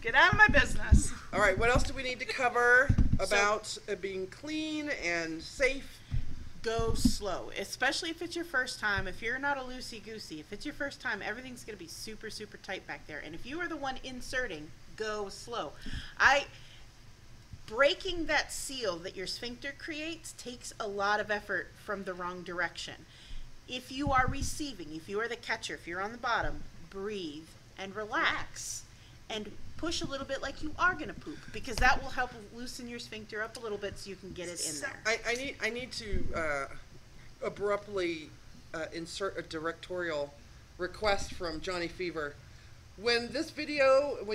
Get out of my business. All right, what else do we need to cover about being clean and safe? Go slow, especially if it's your first time. If you're not a loosey-goosey, if it's your first time, everything's going to be super, super tight back there. And if you are the one inserting, go slow. Breaking that seal that your sphincter creates takes a lot of effort from the wrong direction. If you are receiving, if you are the catcher, if you're on the bottom, breathe and relax and push a little bit like you are going to poop, because that will help loosen your sphincter up a little bit so you can get it in there. I need to abruptly insert a directorial request from Johnny Fever. When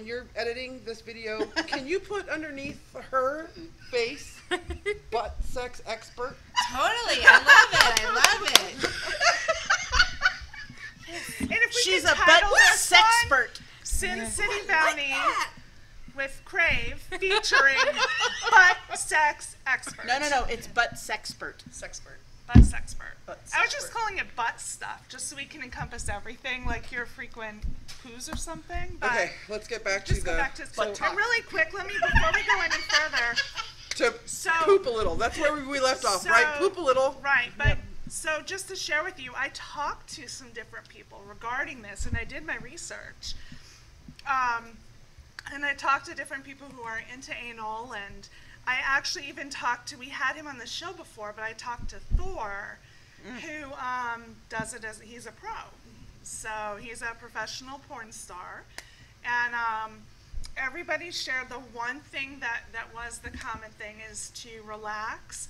you're editing this video, can you put underneath her face, butt sex expert? Totally. I love it. I love it. And if we She's could a butt title this one, sexpert. Sin City Bounty with Crave featuring butt sex expert. No, it's butt sexpert. Sexpert. Butt sexpert. Butt I was just sexpert. calling it butt stuff, just so we can encompass everything, like your frequent poos or something. But Okay, let's get back just to go the back to butt and talk. really quick. Before we go any further. to So- poop a little. That's where we left off, So- right? Poop a little. Right, but so just to share with you, I talked to some different people regarding this, and I did my research. And I talked to different people who are into anal, and I actually even talked to, we had him on the show before, but I talked to Thor, who does it as, he's a pro. So he's a professional porn star. And everybody shared the one thing that was the common thing is to relax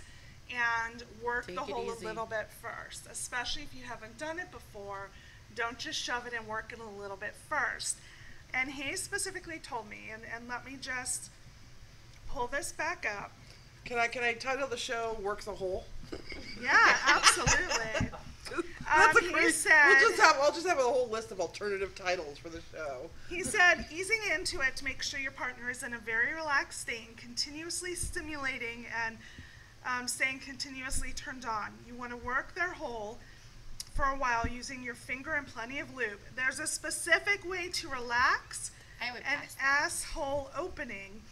and work the hole a little bit first, especially if you haven't done it before. Don't just shove it and work it a little bit first. And he specifically told me, and let me just pull this back up. Can I title the show "Work the Hole"? Yeah, absolutely. That's a He great. said, I'll just have a whole list of alternative titles for the show. He said, easing into it to make sure your partner is in a very relaxed state and continuously stimulating and staying continuously turned on. You want to work their hole for a while using your finger and plenty of lube. There's a specific way to relax an asshole opening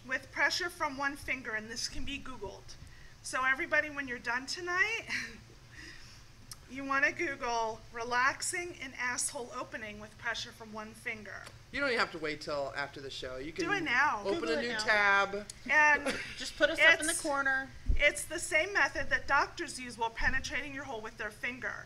with pressure from one finger, and this can be Googled. So everybody, when you're done tonight, you want to Google relaxing an asshole opening with pressure from one finger. You don't even have to wait till after the show. You can do it now. Open Google a new now. tab. And just put us up in the corner. It's the same method that doctors use while penetrating your hole with their finger.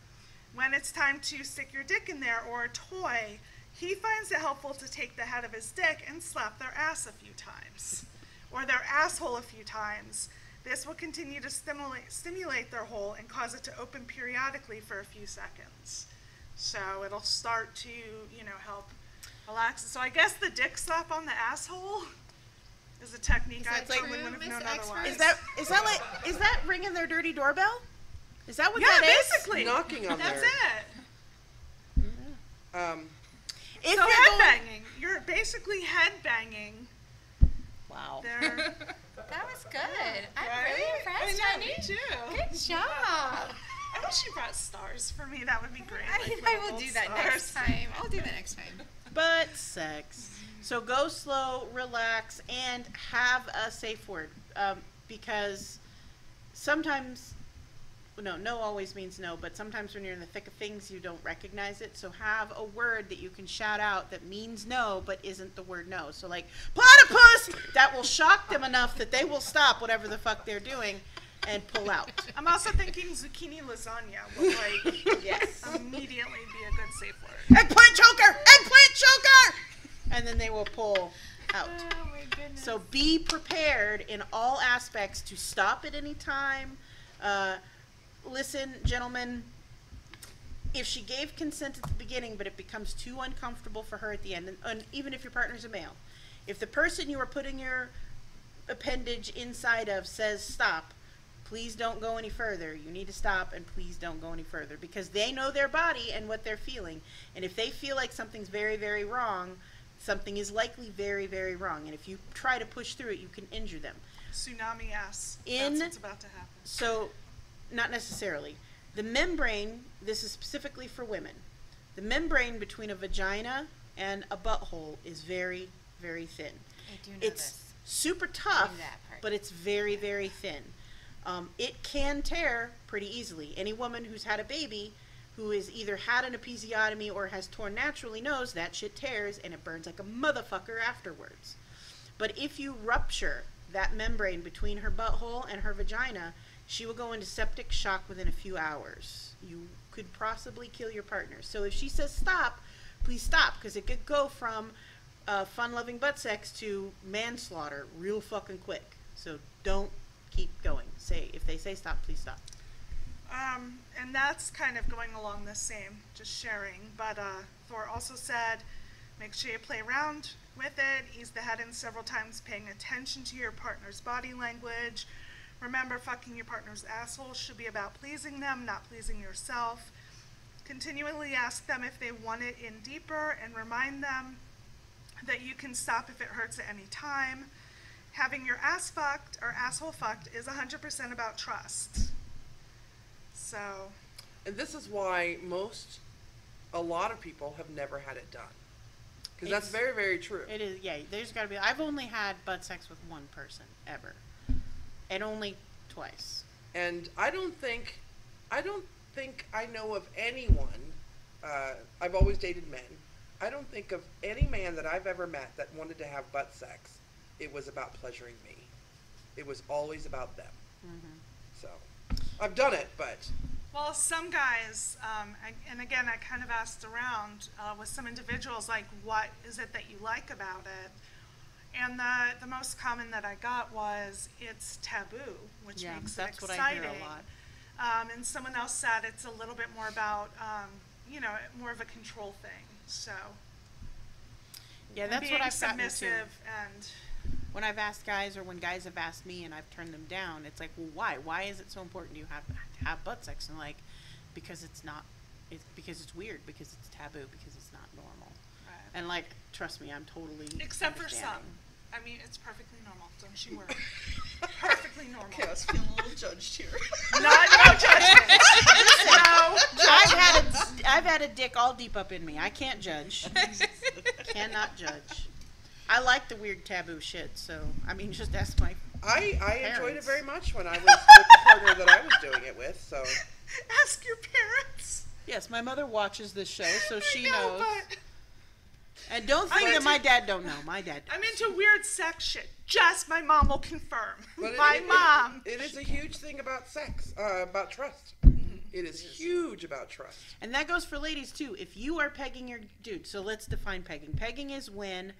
When it's time to stick your dick in there or a toy, he finds it helpful to take the head of his dick and slap their ass a few times, or their asshole a few times. This will continue to stimulate their hole and cause it to open periodically for a few seconds. So it'll start to, help relax. So I guess the dick slap on the asshole is a technique I probably wouldn't have known otherwise. Is that ringing their dirty doorbell? Is that what yeah, that is? basically. Knocking on That's there. it. If So you're headbanging. You're basically headbanging. Wow. That was good. I'm Right? really impressed, I know, honey. me too. Good job. I wish you brought stars for me. That would be great. I will do that next time. I'll do that next time. Butt sex. So go slow, relax, and have a safe word. Because sometimes, no always means no, but sometimes when you're in the thick of things, you don't recognize it. So have a word that you can shout out that means no, but isn't the word no. So like, platypus! That will shock them enough that they will stop whatever the fuck they're doing and pull out. I'm also thinking zucchini lasagna would Yes. immediately be a good safe word. Eggplant choker! Eggplant choker! And then they will pull out. Oh my goodness. So be prepared in all aspects to stop at any time. Listen, gentlemen, if she gave consent at the beginning, but it becomes too uncomfortable for her at the end, and even if your partner's a male, if the person you are putting your appendage inside of says stop, please don't go any further. You need to stop, and please don't go any further, because they know their body and what they're feeling. And if they feel like something's very, very wrong, something is likely very, very wrong. And if you try to push through it, you can injure them. Tsunami ass. In- That's what's about to happen. So, not necessarily. The membrane, this is specifically for women, the membrane between a vagina and a butthole is very, very thin. I do know It's this. super I tough, knew that part. but it's very, very thin. It can tear pretty easily. Any woman who's had a baby who has either had an episiotomy or has torn naturally knows that shit tears and it burns like a motherfucker afterwards. But if you rupture that membrane between her butthole and her vagina, she will go into septic shock within a few hours. You could possibly kill your partner. So if she says stop, please stop, because it could go from fun-loving butt sex to manslaughter real fucking quick. So don't keep going. If they say stop, please stop. And that's kind of going along the same, just sharing. But Thor also said, make sure you play around with it, ease the head in several times, paying attention to your partner's body language. Remember, fucking your partner's asshole should be about pleasing them, not pleasing yourself. Continually ask them if they want it in deeper and remind them that you can stop if it hurts at any time. Having your ass fucked or asshole fucked is 100% about trust. So, And this is why a lot of people have never had it done. Because that's very, very true. It is, yeah, there's got to be. I've only had butt sex with one person, ever. And only twice. And I don't think I know of anyone, I've always dated men, I don't think of any man that I've ever met that wanted to have butt sex. It was about pleasuring me. It was always about them. So, I've done it, but... Well, some guys, and again, I kind of asked around with some individuals, like, what is it that you like about it? And the most common that I got was it's taboo, which makes it exciting. What I hear a lot. And someone else said it's a little bit more about, more of a control thing. So, yeah, that's being what I've gotten to. submissive and... When I've asked guys, or when guys have asked me and I've turned them down, it's like, well, why? Why is it so important you have butt sex? And like, because it's weird, because it's taboo, because it's not normal. Right. And like, trust me, I'm totally Except for some. understanding. I mean, it's perfectly normal. Don't you worry. Perfectly normal. Okay, I was feeling a little judged here. No judgment. No. I've had a dick all deep up in me. I can't judge. Cannot judge. I like the weird taboo shit, so I mean, just ask my. I enjoyed it very much when I was with the partner that I was doing it with. So Ask your parents. Yes, my mother watches this show, so she know, knows. but And don't think that my dad don't know. My dad does. I'm into weird sex shit. Just my mom will confirm. But My mom. It is a huge thing about sex, about trust. It is huge about trust. And that goes for ladies too. If you are pegging your dude, so let's define pegging. Pegging is when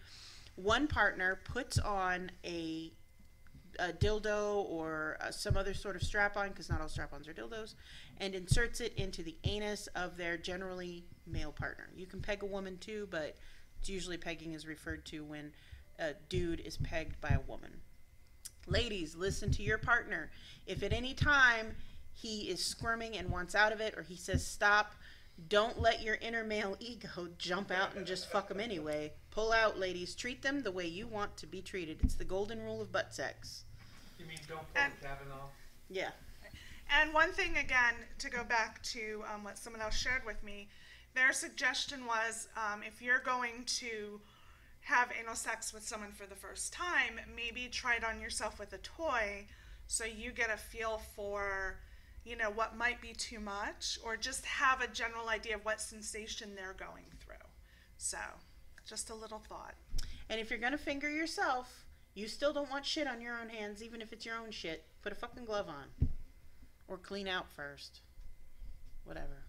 one partner puts on a dildo or some other sort of strap-on, because not all strap-ons are dildos, and inserts it into the anus of their generally male partner. You can peg a woman too, but it's usually pegging is referred to when a dude is pegged by a woman. Ladies, listen to your partner. If at any time he is squirming and wants out of it, or he says stop, don't let your inner male ego jump out and just fuck him anyway. Pull out, ladies. Treat them the way you want to be treated. It's the golden rule of butt sex. You mean don't pull the cabin off? Yeah. And one thing, again, to go back to what someone else shared with me, their suggestion was if you're going to have anal sex with someone for the first time, maybe try it on yourself with a toy so you get a feel for, what might be too much, or just have a general idea of what sensation they're going through. So, just a little thought. And if you're going to finger yourself, you still don't want shit on your own hands, even if it's your own shit. Put a fucking glove on. Or clean out first. Whatever.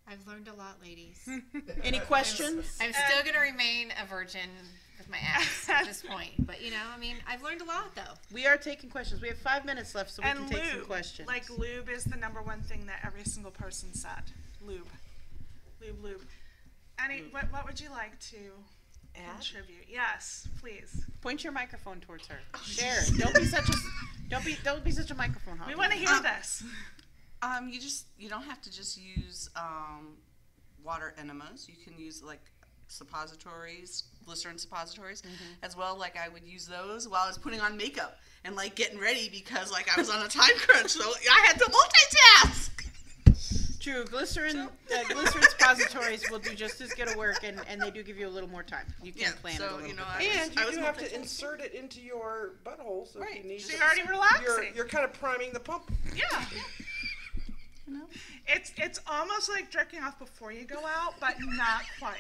I've learned a lot, ladies. Any questions? I'm still going to remain a virgin with my ass at this point. But, I've learned a lot, though. We are taking questions. We have 5 minutes left, so we can take some questions. Like, lube is the number one thing that every single person said. Lube. Lube. Annie, what would you like to contribute? Yes, please. Point your microphone towards her. Share it. Don't be such a microphone hog. We want to hear this. You don't have to just use water enemas. You can use like suppositories, glycerin suppositories, as well. Like I would use those while I was putting on makeup and like getting ready because like I was on a time crunch, so I had to multitask. True, glycerin suppositories will do just as good a work, and they do give you a little more time. You can plan it a little bit. And you do have to insert it into your butthole, so if you need so you're already relaxing. You're kind of priming the pump. Yeah. It's almost like jerking off before you go out, but not quite.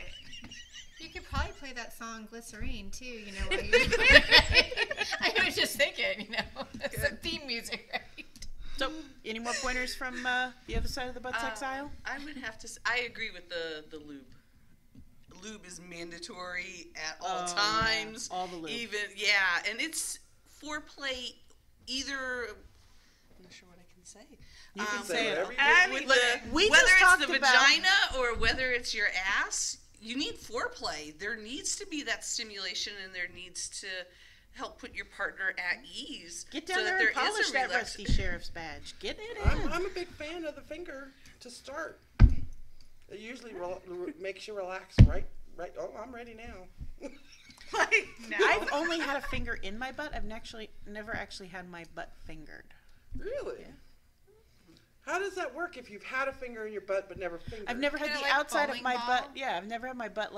You could probably play that song Glycerine too, while I was just thinking, it's the theme music, right? So, any more pointers from the other side of the butt sex aisle? I would have to. I agree with the lube. Lube is mandatory at all times. Yeah. All the lube. And it's foreplay. Either I'm not sure what I can say. You can say it. Whether it's the vagina or whether it's your ass, you need foreplay. There needs to be that stimulation, and there needs to help put your partner at ease. Get down there and polish that rusty sheriff's badge. Get it in. I'm a big fan of the finger to start. It usually makes you relax, right? Oh, I'm ready now. I've only had a finger in my butt. I've never actually had my butt fingered. Really? Yeah. How does that work if you've had a finger in your butt but never fingered? I've never had the outside of my butt. Yeah, I've never had my butt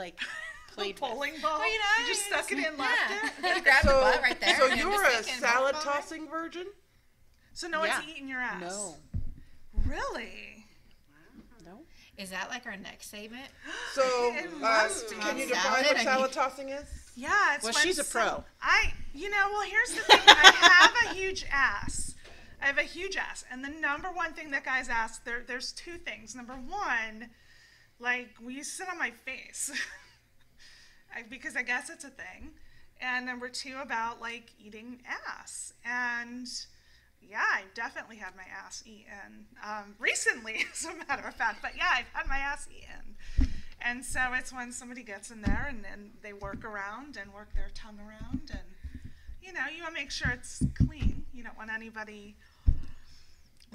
played bowling ball. You just stuck it in, left it. You grab the butt right there. So you're a salad tossing virgin? So no one's eating your ass? No. Really? No. Is that like our next segment? So, It must be. can you Salad, define what I salad mean- tossing is? Yeah, it's Well, when she's a pro. Well, here's the thing. I have a huge ass. I have a huge ass. And the number one thing that guys ask, there's two things. Number one, like, will you sit on my face? Because I guess it's a thing. And number two, about, like, eating ass. And, yeah, I've definitely had my ass eaten. Recently, as a matter of fact. But, yeah, I've had my ass eaten. And so it's when somebody gets in there and they work around and work their tongue around. And, you know, you want to make sure it's clean. You don't want anybody No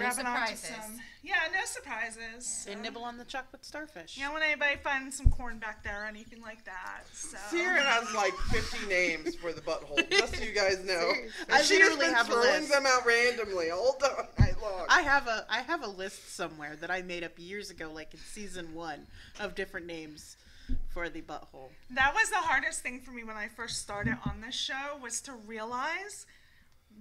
grabbing onto surprises. some. Yeah, no surprises. They nibble on the chocolate starfish. You don't want anybody finding some corn back there or anything like that. So. Sierra has like 50 names for the butthole, just so you guys know. I And she has literally been have a throwing list. them out randomly all night long. I have a list somewhere that I made up years ago, like in season 1, of different names for the butthole. That was the hardest thing for me when I first started on this show, was to realize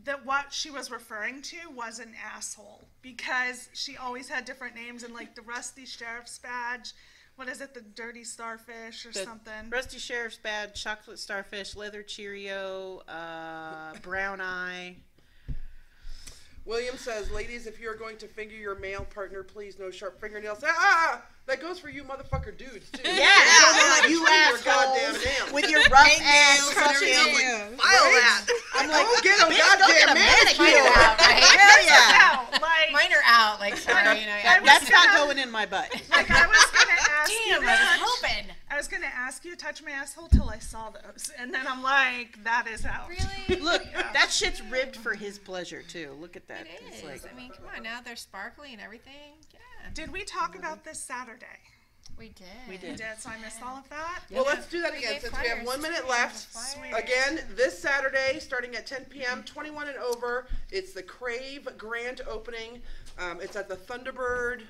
that what she was referring to was an asshole, because she always had different names, and like the Rusty Sheriff's Badge, what is it, the Dirty Starfish or The something. Rusty Sheriff's Badge, chocolate starfish, leather Cheerio, brown eye. William says, ladies, if you are going to finger your male partner, please no sharp fingernails. Ah! That goes for you motherfucker dudes, too. Yeah, you you goddamn assholes nails. with your rough ass fucking. File that. I'm like, Go get 'em, bitch, go goddamn get a manicure. manicure. Out, right? Hell yeah. No, like, Mine are out. Like, sorry, you know. I was That's not gonna- going in my butt. like I was gonna ask you Damn, to I was touch- hoping. I was gonna ask you to touch my asshole till I saw those, and then I'm like, that is out. Really? Look, that shit's ribbed for his pleasure too. Look at that. It It's is. like, I mean, come on now. They're sparkly and everything. Yeah. Did we talk about this Saturday? We did. We We did. did, so I missed all of that. Well, let's do that We again gave since we have flyers. 1 minute We left. gave Sweet. Again, this Saturday, starting at 10 p.m., 21 and over, it's the Crave grand opening. It's at the Thunderbird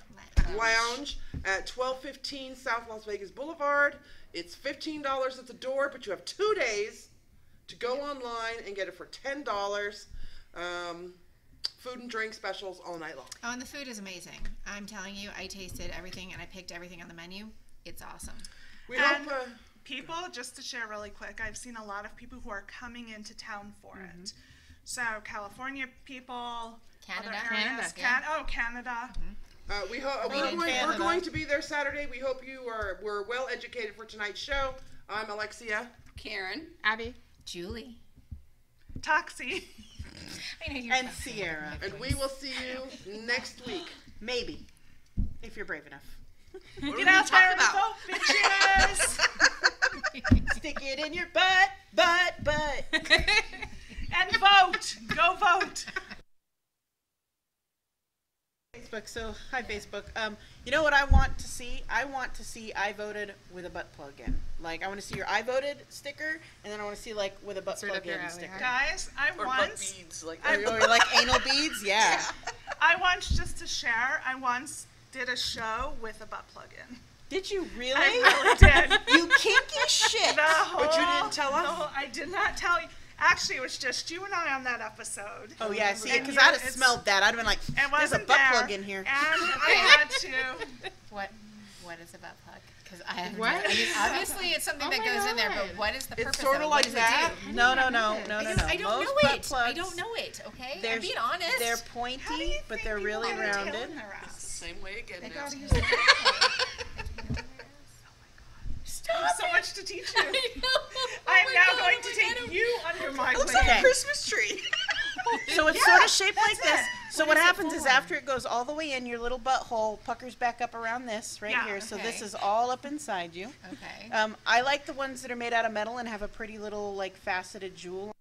Lounge at 1215 South Las Vegas Boulevard. It's $15 at the door, but you have 2 days to go online and get it for $10. Food and drink specials all night long. Oh, and the food is amazing. I'm telling you, I tasted everything and I picked everything on the menu. It's awesome. We And hope. people, just to share really quick, I've seen a lot of people who are coming into town for it. So California people, Canada. other areas, Canada, Canada. We're going to be there Saturday. We hope we're well educated for tonight's show. I'm Alexia. Karen. Abby. Julie. Toxie. I know you're and Sierra, And we will see you next week. maybe, if you're brave enough. Get out there and vote, bitches! Stick it in your butt. And vote! Go vote! Facebook. So, hi Facebook. You know what I want to see? I want to see I voted with a butt plug in. Like, I want to see your I voted sticker, and then I want to see like with a butt That's right plug up your in alley, sticker. huh? Guys, I Or once, butt beads. Like, Or like anal beads, yeah. I once, just to share, I once did a show with a butt plug in. Did you really? I really did. You kinky shit. The whole, But you didn't tell us? the whole- I did not tell you. Actually, it was just you and I on that episode. Oh yeah, see, And because yeah, I'd have it's- smelled that. I'd have been like, It "There's a wasn't butt there, plug in here." And I had to. What is a butt plug? Because I have What? I mean, obviously it's something Oh that my goes in there, but God. what is the It's purpose sort of of it? like What does that. it do? No. I don't Most know butt it. plugs, I don't know it. Okay, They're I'm being honest. They're How do pointy, you but think they're people really have a tail rounded. in their ass? same way again They now. gotta use it. Stop So it. much to teach you. I know. Oh I am my now God, going oh to my take God. you under my Looks wing. like Okay. a Christmas tree. So it's sort of shaped like That's this. it. So What what is it happens is for? after it goes all the way in, your little butthole puckers back up around this right Yeah, here. So this okay. is all up inside you. Okay. I like the ones that are made out of metal and have a pretty little like faceted jewel.